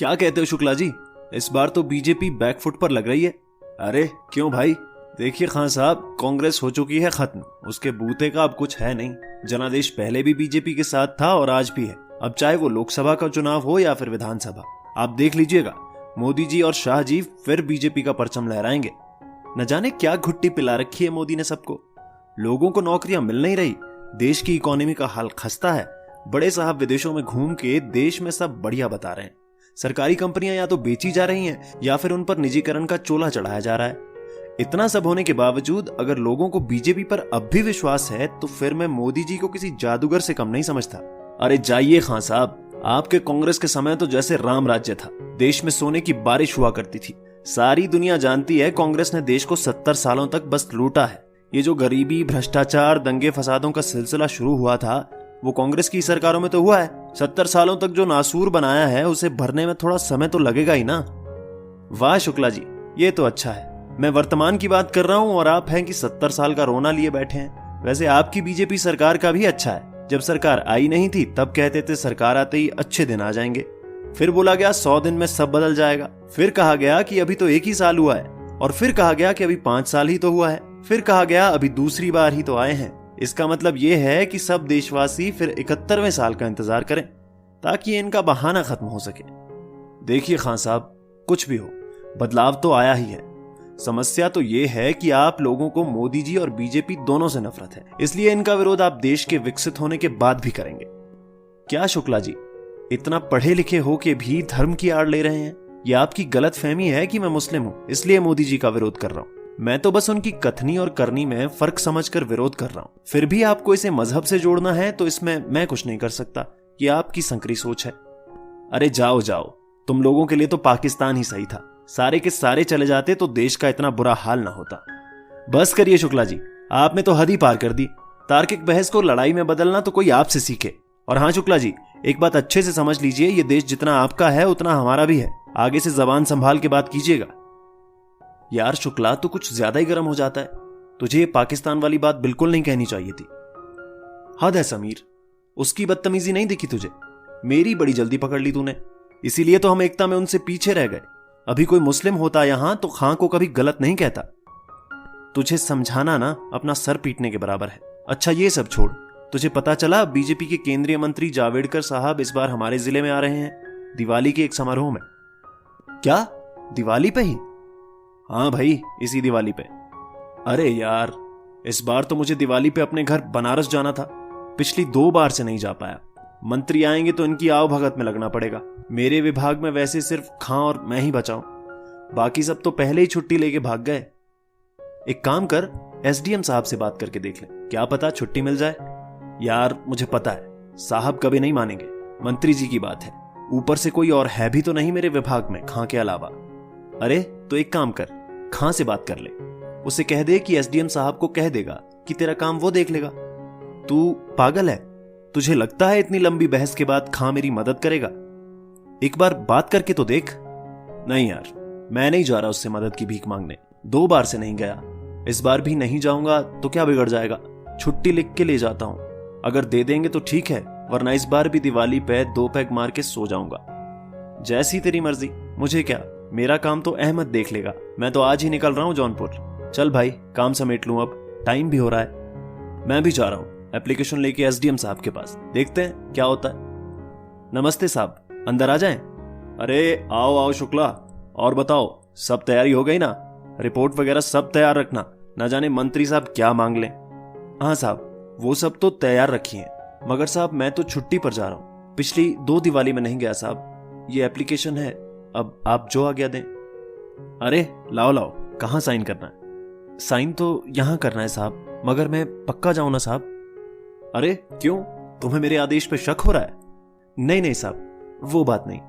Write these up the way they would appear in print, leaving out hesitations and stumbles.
क्या कहते हो शुक्ला जी, इस बार तो बीजेपी बैकफुट पर लग रही है। अरे क्यों भाई? देखिए खान साहब, कांग्रेस हो चुकी है खत्म, उसके बूते का अब कुछ है नहीं। जनादेश पहले भी बीजेपी के साथ था और आज भी है। अब चाहे वो लोकसभा का चुनाव हो या फिर विधानसभा, आप देख लीजिएगा, मोदी जी और शाह जी फिर बीजेपी का परचम लहराएंगे। न जाने क्या घुट्टी पिला रखी है मोदी ने सबको। लोगों को नौकरियां मिल नहीं रही, देश की इकोनॉमी का हाल खस्ता है। बड़े साहब विदेशों में घूम के देश में सब बढ़िया बता रहे हैं। सरकारी कंपनियां या तो बेची जा रही हैं या फिर उन पर निजीकरण का चोला चढ़ाया जा रहा है। इतना सब होने के बावजूद अगर लोगों को बीजेपी पर अब भी विश्वास है तो फिर मैं मोदी जी को किसी जादूगर से कम नहीं समझता। अरे जाइए खान साहब, आपके कांग्रेस के समय तो जैसे राम राज्य था, देश में सोने की बारिश हुआ करती थी। सारी दुनिया जानती है कांग्रेस ने देश को 70 सालों तक बस लूटा है। ये जो गरीबी, भ्रष्टाचार, दंगे फसादों का सिलसिला शुरू हुआ था वो कांग्रेस की सरकारों में तो हुआ है। 70 सालों तक जो नासूर बनाया है उसे भरने में थोड़ा समय तो लगेगा ही ना। वाह शुक्ला जी, ये तो अच्छा है। मैं वर्तमान की बात कर रहा हूं और आप हैं कि 70 साल का रोना लिए बैठे हैं। वैसे आपकी बीजेपी सरकार का भी अच्छा है। जब सरकार आई नहीं थी तब कहते थे सरकार आते ही अच्छे दिन आ जाएंगे, फिर बोला गया 100 दिन में सब बदल जाएगा, फिर कहा गया कि अभी तो 1 ही साल हुआ है, और फिर कहा गया कि अभी 5 साल ही तो हुआ है, फिर कहा गया अभी दूसरी बार ही तो आए हैं। इसका मतलब यह है कि सब देशवासी फिर 71वें साल का इंतजार करें ताकि इनका बहाना खत्म हो सके। देखिए खान साहब, कुछ भी हो, बदलाव तो आया ही है। समस्या तो यह है कि आप लोगों को मोदी जी और बीजेपी दोनों से नफरत है, इसलिए इनका विरोध आप देश के विकसित होने के बाद भी करेंगे। क्या शुक्ला जी, इतना पढ़े लिखे हो के भी धर्म की आड़ ले रहे हैं? यह आपकी गलत फहमी है कि मैं मुस्लिम हूं इसलिए मोदी जी का विरोध कर रहा हूं। मैं तो बस उनकी कथनी और करनी में फर्क समझकर विरोध कर रहा हूं। फिर भी आपको इसे मजहब से जोड़ना है तो इसमें मैं कुछ नहीं कर सकता। ये आपकी संकरी सोच है। अरे जाओ जाओ, तुम लोगों के लिए तो पाकिस्तान ही सही था। सारे के सारे चले जाते तो देश का इतना बुरा हाल ना होता। बस करिए शुक्ला जी, आपने तो हद ही पार कर दी। तार्किक बहस को लड़ाई में बदलना तो कोई आपसे सीखे। और हाँ शुक्ला जी, एक बात अच्छे से समझ लीजिए, ये देश जितना आपका है उतना हमारा भी है। आगे से जबान संभाल के बात कीजिएगा। यार शुक्ला, तो कुछ ज्यादा ही गर्म हो जाता है। तुझे ये पाकिस्तान वाली बात बिल्कुल नहीं कहनी चाहिए थी। हद है समीर, उसकी बदतमीजी नहीं दिखी तुझे? मेरी बड़ी जल्दी पकड़ ली तूने, इसीलिए तो हम एकता में उनसे पीछे रह गए। अभी कोई मुस्लिम होता यहां तो खां को कभी गलत नहीं कहता। तुझे समझाना ना अपना सर पीटने के बराबर है। अच्छा ये सब छोड़, तुझे पता चला बीजेपी के केंद्रीय मंत्री जावड़ेकर साहब इस बार हमारे जिले में आ रहे हैं दिवाली के एक समारोह में। क्या दिवाली पे ही? हाँ भाई, इसी दिवाली पे। अरे यार, इस बार तो मुझे दिवाली पे अपने घर बनारस जाना था। पिछली 2 बार से नहीं जा पाया। मंत्री आएंगे तो इनकी आओ भगत में लगना पड़ेगा। मेरे विभाग में वैसे सिर्फ खां और मैं ही बचाऊं, बाकी सब तो पहले ही छुट्टी लेके भाग गए। एक काम कर, एसडीएम साहब से बात करके देख ले, क्या पता छुट्टी मिल जाए। यार मुझे पता है साहब कभी नहीं मानेंगे, मंत्री जी की बात है। ऊपर से कोई और है भी तो नहीं मेरे विभाग में खां के अलावा। अरे तो एक काम कर, खां से बात कर ले, उसे कह दे कि एसडीएम साहब को कह देगा कि तेरा काम वो देख लेगा। तू पागल है? तुझे लगता है इतनी लंबी बहस के बाद खां मेरी मदद करेगा? एक बार बात करके तो देख। नहीं यार, मैं नहीं जा रहा उससे मदद की भीख मांगने। 2 बार से नहीं गया, इस बार भी नहीं जाऊंगा तो क्या बिगड़ जाएगा? छुट्टी लिख के ले जाता हूं, अगर दे देंगे तो ठीक है, वरना इस बार भी दिवाली पे 2 पैग मार के सो जाऊंगा। जैसी तेरी मर्जी, मुझे क्या, मेरा काम तो अहमद देख लेगा। मैं तो आज ही निकल रहा हूं जौनपुर। चल भाई, काम समेट लूं, अब टाइम भी हो रहा है। मैं भी जा रहा हूं एप्लीकेशन लेके एसडीएम साहब के पास, देखते हैं क्या होता है। नमस्ते साहब, अंदर आ जाएं? अरे आओ आओ शुक्ला, और बताओ सब तैयारी हो गई ना? रिपोर्ट वगैरह सब तैयार रखना, ना जाने मंत्री साहब क्या मांग लें। हाँ साहब, वो सब तो तैयार रखी है, मगर साहब मैं तो छुट्टी पर जा रहा हूँ। पिछली 2 दिवाली में नहीं गया साहब। ये एप्लीकेशन है, अब आप जो आज्ञा दें। अरे लाओ लाओ, कहाँ साइन करना है? साइन तो यहां करना है साहब, मगर मैं पक्का जाऊं ना साहब? अरे क्यों, तुम्हें मेरे आदेश पे शक हो रहा है? नहीं नहीं साहब, वो बात नहीं।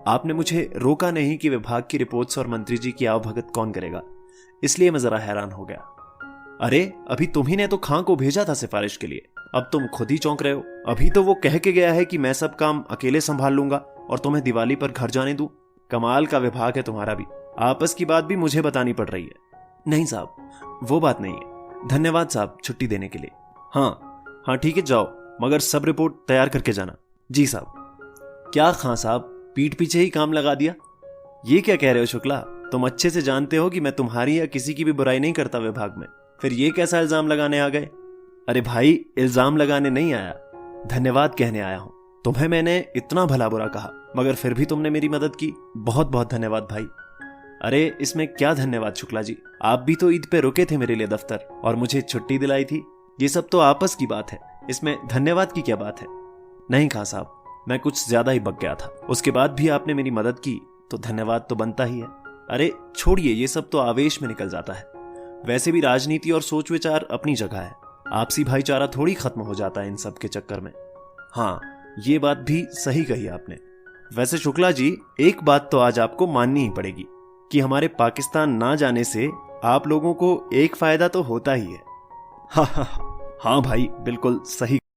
आपने मुझे रोका नहीं कि विभाग की रिपोर्ट्स और मंत्री जी की आवभगत कौन करेगा, इसलिए मैं जरा हैरान हो गया। अरे अभी तुम ही ने तो खां को भेजा था सिफारिश के लिए, अब तुम खुद ही चौंक रहे हो। अभी तो वो कह के गया है कि मैं सब काम अकेले संभाल लूंगा और तुम्हें दिवाली पर घर जाने दूं। कमाल का विभाग है तुम्हारा भी, आपस की बात भी मुझे बतानी पड़ रही है। नहीं साहब, वो बात नहीं है। धन्यवाद साहब छुट्टी देने के लिए। हाँ ठीक है, जाओ, मगर सब रिपोर्ट तैयार करके जाना। जी साहब। क्या खां साहब, पीठ पीछे ही काम लगा दिया। ये क्या कह रहे हो शुक्ला? तुम अच्छे से जानते हो कि मैं तुम्हारी या किसी की भी बुराई नहीं करता विभाग में, फिर ये कैसा इल्जाम लगाने आ गए? अरे भाई, इल्जाम लगाने नहीं आया, धन्यवाद कहने आया हूं। तुम्हें मैंने इतना भला बुरा कहा मगर फिर भी तुमने मेरी मदद की, बहुत बहुत धन्यवाद भाई। अरे इसमें क्या धन्यवाद शुक्ला जी, आप भी तो ईद पे रुके थे मेरे लिए दफ्तर और मुझे छुट्टी दिलाई थी। ये सब तो आपस की बात है, इसमें धन्यवाद की क्या बात है? नहीं खां साहब, मैं कुछ ज्यादा ही बक गया था। उसके बाद भी आपने मेरी मदद की तो धन्यवाद तो बनता ही है। अरे छोड़िए, ये सब तो आवेश में निकल जाता है। वैसे भी राजनीति और सोच विचार अपनी जगह है, आपसी भाईचारा थोड़ी खत्म हो जाता है इन सब के चक्कर में। हाँ, ये बात भी सही कही आपने। वैसे शुक्ला जी, एक बात तो आज आपको माननी ही पड़ेगी कि हमारे पाकिस्तान ना जाने से आप लोगों को एक फायदा तो होता ही है। हाँ हाँ हाँ भाई, बिल्कुल सही।